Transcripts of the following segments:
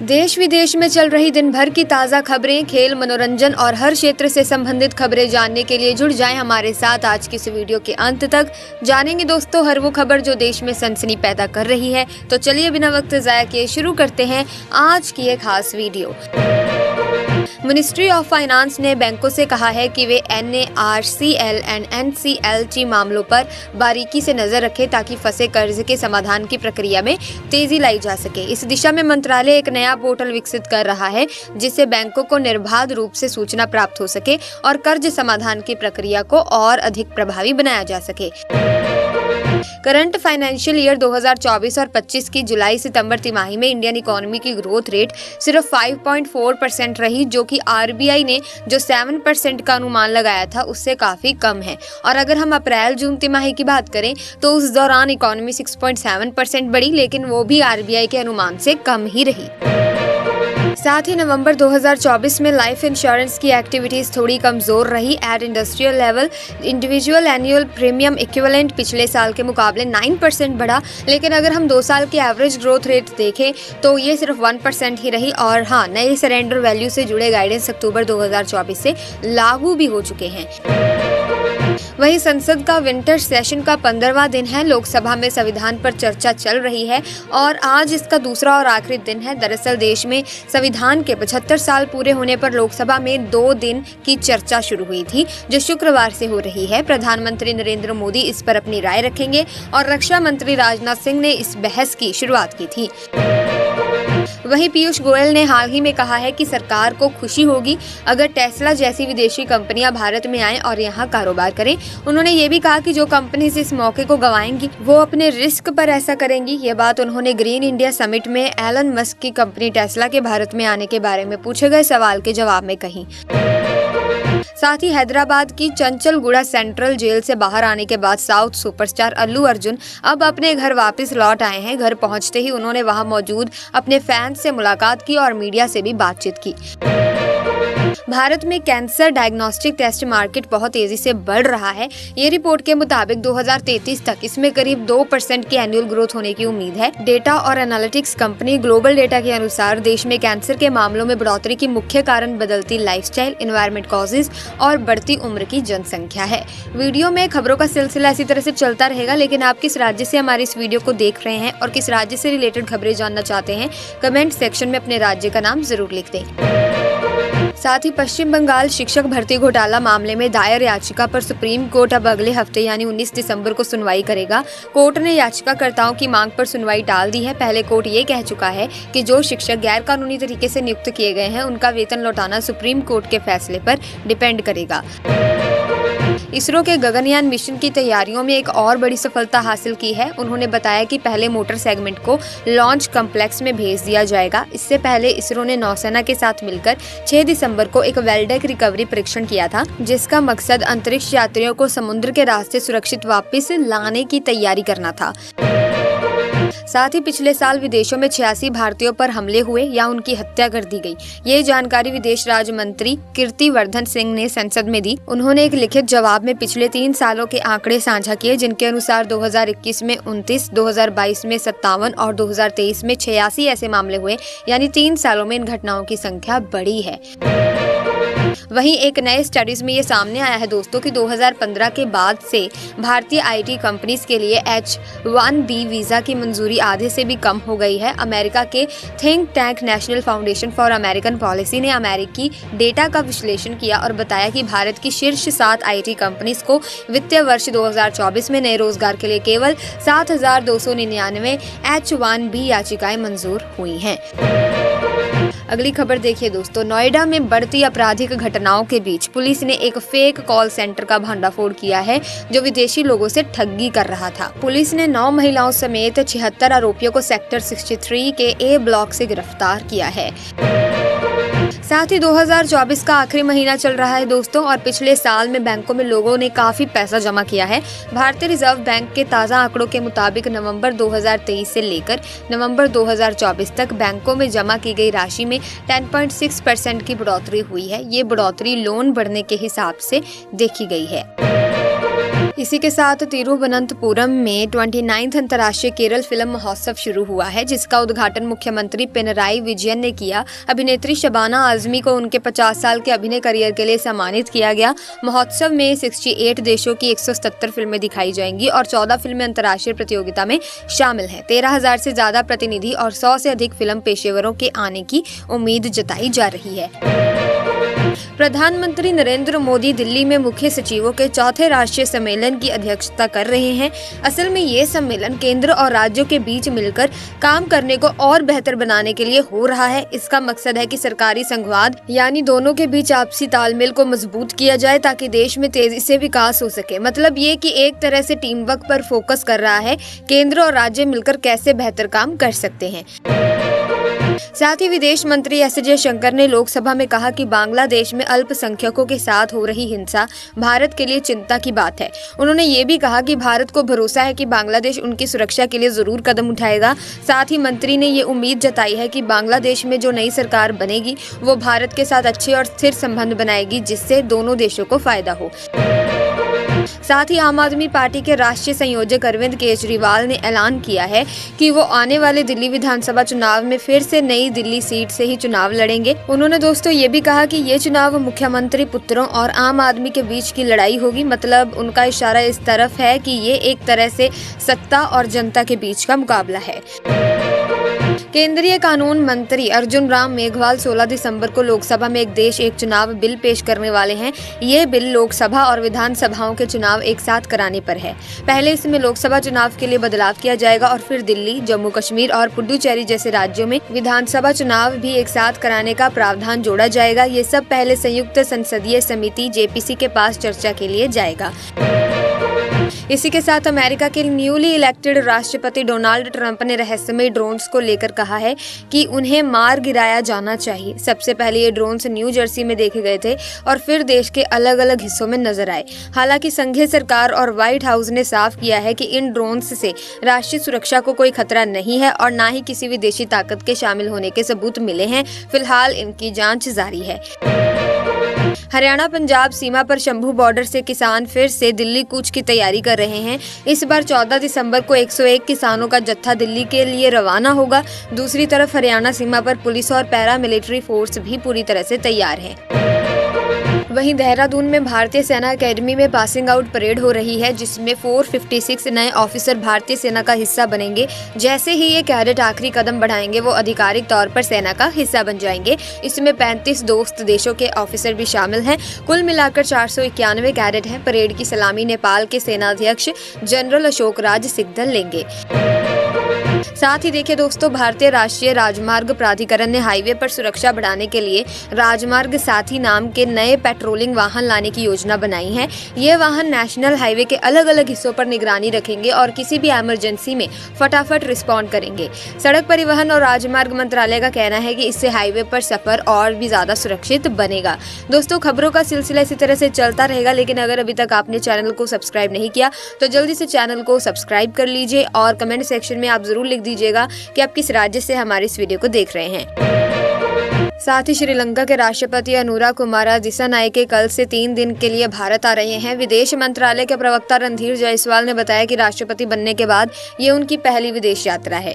देश विदेश में चल रही दिन भर की ताज़ा खबरें, खेल, मनोरंजन और हर क्षेत्र से संबंधित खबरें जानने के लिए जुड़ जाएं हमारे साथ। आज की इस वीडियो के अंत तक जानेंगे दोस्तों हर वो खबर जो देश में सनसनी पैदा कर रही है। तो चलिए बिना वक्त ज़ाया किए शुरू करते हैं आज की ये खास वीडियो। मिनिस्ट्री ऑफ फाइनेंस ने बैंकों से कहा है कि वे NARCL एंड NCLT मामलों पर बारीकी से नजर रखें ताकि फंसे कर्ज के समाधान की प्रक्रिया में तेजी लाई जा सके। इस दिशा में मंत्रालय एक नया पोर्टल विकसित कर रहा है जिससे बैंकों को निर्बाध रूप से सूचना प्राप्त हो सके और कर्ज समाधान की प्रक्रिया को और अधिक प्रभावी बनाया जा सके। करंट फाइनेंशियल ईयर 2024 और 25 की जुलाई-सितंबर तिमाही में इंडियन इकोनॉमी की ग्रोथ रेट सिर्फ 5.4% रही, जो कि RBI ने जो 7% का अनुमान लगाया था उससे काफी कम है। और अगर हम अप्रैल-जून तिमाही की बात करें तो उस दौरान इकोनॉमी 6.7% बढ़ी, लेकिन वो भी RBI के अनुमान से कम ही रही। साथ ही नवंबर 2024 में लाइफ इंश्योरेंस की एक्टिविटीज थोड़ी कमजोर रही। At industrial level individual annual premium equivalent पिछले साल के मुकाबले 9% बढ़ा, लेकिन अगर हम 2 साल की एवरेज ग्रोथ रेट देखें तो ये सिर्फ 1% ही रही। और हाँ, नए सरेंडर वैल्यू से जुड़े गाइडेंस अक्टूबर 2024 से लागू भी हो चुके हैं। वहीं संसद का विंटर सेशन का 15वां दिन है। लोकसभा में संविधान पर चर्चा चल रही है और आज इसका दूसरा और आखिरी दिन है। दरअसल देश में संविधान के 75 साल पूरे होने पर लोकसभा में 2 दिन की चर्चा शुरू हुई थी, जो शुक्रवार से हो रही है। प्रधानमंत्री नरेंद्र मोदी इस पर अपनी राय रखेंगे और रक्षा मंत्री राजनाथ सिंह ने इस बहस की शुरुआत की थी। वहीं पीयूष गोयल ने हाल ही में कहा है कि सरकार को खुशी होगी अगर टेस्ला जैसी विदेशी कंपनियां भारत में आएं और यहां कारोबार करें। उन्होंने ये भी कहा कि जो कंपनीज इस मौके को गंवाएंगी वो अपने रिस्क पर ऐसा करेंगी। ये बात उन्होंने ग्रीन इंडिया समिट में एलन मस्क की कंपनी टेस्ला के भारत में आने के बारे में पूछे गए सवाल के जवाब में कही। साथ ही हैदराबाद की चंचलगुड़ा सेंट्रल जेल से बाहर आने के बाद साउथ सुपरस्टार अल्लू अर्जुन अब अपने घर वापस लौट आए हैं। घर पहुंचते ही उन्होंने वहां मौजूद अपने फैंस से मुलाकात की और मीडिया से भी बातचीत की। भारत में कैंसर डायग्नोस्टिक टेस्ट मार्केट बहुत तेजी से बढ़ रहा है। ये रिपोर्ट के मुताबिक 2033 तक इसमें करीब 2% की एनुअल ग्रोथ होने की उम्मीद है। डेटा और एनालिटिक्स कंपनी ग्लोबल डेटा के अनुसार देश में कैंसर के मामलों में बढ़ोतरी की मुख्य कारण बदलती लाइफस्टाइल, एनवायरमेंट कॉजेज और बढ़ती उम्र की जनसंख्या है। वीडियो में खबरों का सिलसिला इसी तरह से चलता रहेगा, लेकिन आप किस राज्य से हमारी इस वीडियो को देख रहे हैं और किस राज्य से रिलेटेड खबरें जानना चाहते हैं, कमेंट सेक्शन में अपने राज्य का नाम जरूर लिख दें। साथ ही पश्चिम बंगाल शिक्षक भर्ती घोटाला मामले में दायर याचिका पर सुप्रीम कोर्ट अब अगले हफ्ते यानी 19 दिसंबर को सुनवाई करेगा। कोर्ट ने याचिकाकर्ताओं की मांग पर सुनवाई टाल दी है। पहले कोर्ट ये कह चुका है कि जो शिक्षक गैर कानूनी तरीके से नियुक्त किए गए हैं उनका वेतन लौटाना सुप्रीम कोर्ट के फैसले पर डिपेंड करेगा। इसरो के गगनयान मिशन की तैयारियों में एक और बड़ी सफलता हासिल की है। उन्होंने बताया कि पहले मोटर सेगमेंट को लॉन्च कॉम्प्लेक्स में भेज दिया जाएगा। इससे पहले इसरो ने नौसेना के साथ मिलकर 6 दिसंबर को एक वेलडेक रिकवरी परीक्षण किया था, जिसका मकसद अंतरिक्ष यात्रियों को समुद्र के रास्ते सुरक्षित वापस लाने की तैयारी करना था। साथ ही पिछले साल विदेशों में 86 भारतीयों पर हमले हुए या उनकी हत्या कर दी गई। ये जानकारी विदेश राज्य मंत्री कीर्तिवर्धन सिंह ने संसद में दी। उन्होंने एक लिखित जवाब में पिछले 3 सालों के आंकड़े साझा किए, जिनके अनुसार 2021 में 29, 2022 में 57 और 2023 में 86 ऐसे मामले हुए, यानी 3 सालों में इन घटनाओं की संख्या बढ़ी है। वहीं एक नए स्टडीज में ये सामने आया है दोस्तों कि 2015 के बाद से भारतीय IT कंपनीज के लिए H-1B वीजा की मंजूरी आधे से भी कम हो गई है। अमेरिका के think tank national foundation for American policy ने अमेरिकी डेटा का विश्लेषण किया और बताया कि भारत की शीर्ष 7 IT कंपनीज को वित्तीय वर्ष 2024 में नए रोजगार के लिए केवल 7,299 H-1B याचिकाएं मंजूर हुई हैं। अगली खबर देखिए दोस्तों, नोएडा में बढ़ती आपराधिक घटनाओं के बीच पुलिस ने एक फेक कॉल सेंटर का भंडाफोड़ किया है जो विदेशी लोगों से ठगी कर रहा था। पुलिस ने 9 महिलाओं समेत 76 आरोपियों को सेक्टर 63 के A ब्लॉक से गिरफ्तार किया है। साथ ही 2024 का आखिरी महीना चल रहा है दोस्तों और पिछले साल में बैंकों में लोगों ने काफी पैसा जमा किया है। भारतीय रिजर्व बैंक के ताज़ा आंकड़ों के मुताबिक नवंबर 2023 से लेकर नवंबर 2024 तक बैंकों में जमा की गई राशि में 10.6% की बढ़ोतरी हुई है। ये बढ़ोतरी लोन बढ़ने के हिसाब से देखी गई है। इसी के साथ तिरुवनंतपुरम में 29वां अंतर्राष्ट्रीय केरल फिल्म महोत्सव शुरू हुआ है, जिसका उद्घाटन मुख्यमंत्री पिनराई विजयन ने किया। अभिनेत्री शबाना आजमी को उनके 50 साल के अभिनय करियर के लिए सम्मानित किया गया। महोत्सव में 68 देशों की 177 फिल्में दिखाई जाएंगी और 14 फिल्में अंतर्राष्ट्रीय प्रतियोगिता में शामिल हैं। 13,000 से ज्यादा प्रतिनिधि और 100 से अधिक फिल्म पेशेवरों के आने की उम्मीद जताई जा रही है। प्रधानमंत्री नरेंद्र मोदी दिल्ली में मुख्य सचिवों के चौथे राष्ट्रीय सम्मेलन की अध्यक्षता कर रहे हैं। असल में ये सम्मेलन केंद्र और राज्यों के बीच मिलकर काम करने को और बेहतर बनाने के लिए हो रहा है। इसका मकसद है कि सरकारी संघवाद यानी दोनों के बीच आपसी तालमेल को मजबूत किया जाए ताकि देश में तेजी से विकास हो सके। मतलब ये कि एक तरह से टीम वर्क पर फोकस कर रहा है, केंद्र और राज्य मिलकर कैसे बेहतर काम कर सकते हैं। साथ ही विदेश मंत्री एस जयशंकर ने लोकसभा में कहा कि बांग्लादेश में अल्पसंख्यकों के साथ हो रही हिंसा भारत के लिए चिंता की बात है। उन्होंने ये भी कहा कि भारत को भरोसा है कि बांग्लादेश उनकी सुरक्षा के लिए जरूर कदम उठाएगा। साथ ही मंत्री ने ये उम्मीद जताई है कि बांग्लादेश में जो नई सरकार बनेगी वो भारत के साथ अच्छे और स्थिर संबंध बनाएगी, जिससे दोनों देशों को फायदा हो। साथ ही आम आदमी पार्टी के राष्ट्रीय संयोजक अरविंद केजरीवाल ने ऐलान किया है कि वो आने वाले दिल्ली विधानसभा चुनाव में फिर से नई दिल्ली सीट से ही चुनाव लड़ेंगे। उन्होंने दोस्तों ये भी कहा कि ये चुनाव मुख्यमंत्री पुत्रों और आम आदमी के बीच की लड़ाई होगी। मतलब उनका इशारा इस तरफ है कि ये एक तरह से सत्ता और जनता के बीच का मुकाबला है। केंद्रीय कानून मंत्री अर्जुन राम मेघवाल 16 दिसंबर को लोकसभा में एक देश एक चुनाव बिल पेश करने वाले हैं। ये बिल लोकसभा और विधानसभाओं के चुनाव एक साथ कराने पर है। पहले इसमें लोकसभा चुनाव के लिए बदलाव किया जाएगा और फिर दिल्ली, जम्मू कश्मीर और पुडुचेरी जैसे राज्यों में विधानसभा चुनाव भी एक साथ कराने का प्रावधान जोड़ा जाएगा। ये सब पहले संयुक्त संसदीय समिति जेपीसी के पास चर्चा के लिए जाएगा। इसी के साथ अमेरिका के न्यूली इलेक्टेड राष्ट्रपति डोनाल्ड ट्रंप ने रहस्यमय ड्रोन्स को लेकर कहा है कि उन्हें मार गिराया जाना चाहिए। सबसे पहले ये ड्रोन्स न्यू जर्सी में देखे गए थे और फिर देश के अलग अलग हिस्सों में नजर आए। हालांकि संघीय सरकार और व्हाइट हाउस ने साफ किया है कि इन ड्रोन्स से राष्ट्रीय सुरक्षा को कोई खतरा नहीं है और न ही किसी विदेशी ताकत के शामिल होने के सबूत मिले हैं। फिलहाल इनकी जांच जारी है। हरियाणा पंजाब सीमा पर शंभू बॉर्डर से किसान फिर से दिल्ली कूच की तैयारी कर रहे हैं। इस बार 14 दिसंबर को 101 किसानों का जत्था दिल्ली के लिए रवाना होगा। दूसरी तरफ हरियाणा सीमा पर पुलिस और पैरामिलिट्री फोर्स भी पूरी तरह से तैयार है। वहीं देहरादून में भारतीय सेना एकेडमी में पासिंग आउट परेड हो रही है, जिसमें 456 नए ऑफिसर भारतीय सेना का हिस्सा बनेंगे। जैसे ही ये कैडेट आखिरी कदम बढ़ाएंगे वो आधिकारिक तौर पर सेना का हिस्सा बन जाएंगे। इसमें 35 दोस्त देशों के ऑफिसर भी शामिल हैं। कुल मिलाकर 491 कैडेट हैं। परेड की सलामी नेपाल के सेनाध्यक्ष जनरल अशोक राज सिग्दल लेंगे। साथ ही देखिए दोस्तों, भारतीय राष्ट्रीय राजमार्ग प्राधिकरण ने हाईवे पर सुरक्षा बढ़ाने के लिए राजमार्ग साथी नाम के नए पेट्रोलिंग वाहन लाने की योजना बनाई है। ये वाहन नेशनल हाईवे के अलग अलग हिस्सों पर निगरानी रखेंगे और किसी भी इमरजेंसी में फटाफट रिस्पॉन्ड करेंगे। सड़क परिवहन और राजमार्ग मंत्रालय का कहना है कि इससे हाईवे पर सफर और भी ज्यादा सुरक्षित बनेगा। दोस्तों, खबरों का सिलसिला इसी तरह से चलता रहेगा, लेकिन अगर अभी तक आपने चैनल को सब्सक्राइब नहीं किया तो जल्दी से चैनल को सब्सक्राइब कर लीजिए और कमेंट सेक्शन में आप जरूर लिख दीजिएगा कि आप किस राज्य से हमारी इस वीडियो को देख रहे हैं। साथ ही श्रीलंका के राष्ट्रपति अनुरा कुमारा दिसानायके कल से 3 दिन के लिए भारत आ रहे हैं। विदेश मंत्रालय के प्रवक्ता रणधीर जायसवाल ने बताया कि राष्ट्रपति बनने के बाद ये उनकी पहली विदेश यात्रा है।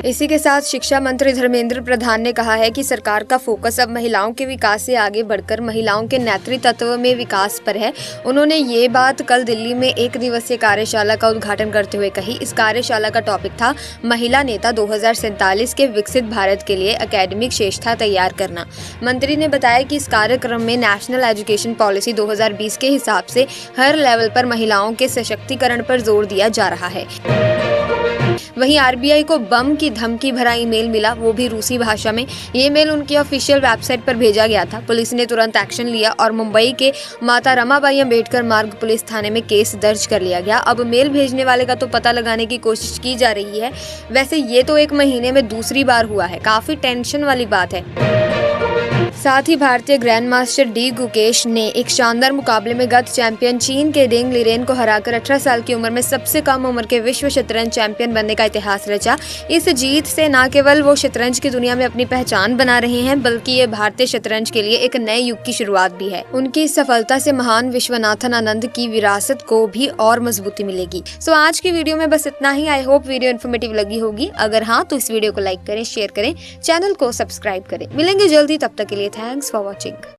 इसी के साथ शिक्षा मंत्री धर्मेंद्र प्रधान ने कहा है कि सरकार का फोकस अब महिलाओं के विकास से आगे बढ़कर महिलाओं के नेतृत्व में विकास पर है। उन्होंने ये बात कल दिल्ली में एक दिवसीय कार्यशाला का उद्घाटन करते हुए कही। इस कार्यशाला का टॉपिक था महिला नेता 2047 के विकसित भारत के लिए एकेडमिक श्रेष्ठता तैयार करना। मंत्री ने बताया कि इस कार्यक्रम में नेशनल एजुकेशन पॉलिसी 2020 के हिसाब से हर लेवल पर महिलाओं के सशक्तिकरण पर जोर दिया जा रहा है। वहीं आरबीआई को बम की धमकी भरा ईमेल मिला, वो भी रूसी भाषा में। ये मेल उनकी ऑफिशियल वेबसाइट पर भेजा गया था। पुलिस ने तुरंत एक्शन लिया और मुंबई के माता रमाबाई अंबेडकर मार्ग पुलिस थाने में केस दर्ज कर लिया गया। अब मेल भेजने वाले का तो पता लगाने की कोशिश की जा रही है। वैसे ये तो 1 महीने में दूसरी बार हुआ है, काफी टेंशन वाली बात है। साथ ही भारतीय ग्रैंड मास्टर डी गुकेश ने एक शानदार मुकाबले में गत चैंपियन चीन के डेंग लिरेन को हराकर 18 साल की उम्र में सबसे कम उम्र के विश्व शतरंज चैंपियन बनने का इतिहास रचा। इस जीत से न केवल वो शतरंज की दुनिया में अपनी पहचान बना रहे हैं, बल्कि ये भारतीय शतरंज के लिए एक नए युग की शुरुआत भी है। उनकी इस सफलता से महान विश्वनाथन आनंद की विरासत को भी और मजबूती मिलेगी। सो आज की वीडियो में बस इतना ही। आई होप वीडियो इन्फॉर्मेटिव लगी होगी। अगर हाँ तो इस वीडियो को लाइक करें, शेयर करें, चैनल को सब्सक्राइब करें। मिलेंगे जल्दी, तब तक के लिए थैंक्स फॉर वॉचिंग।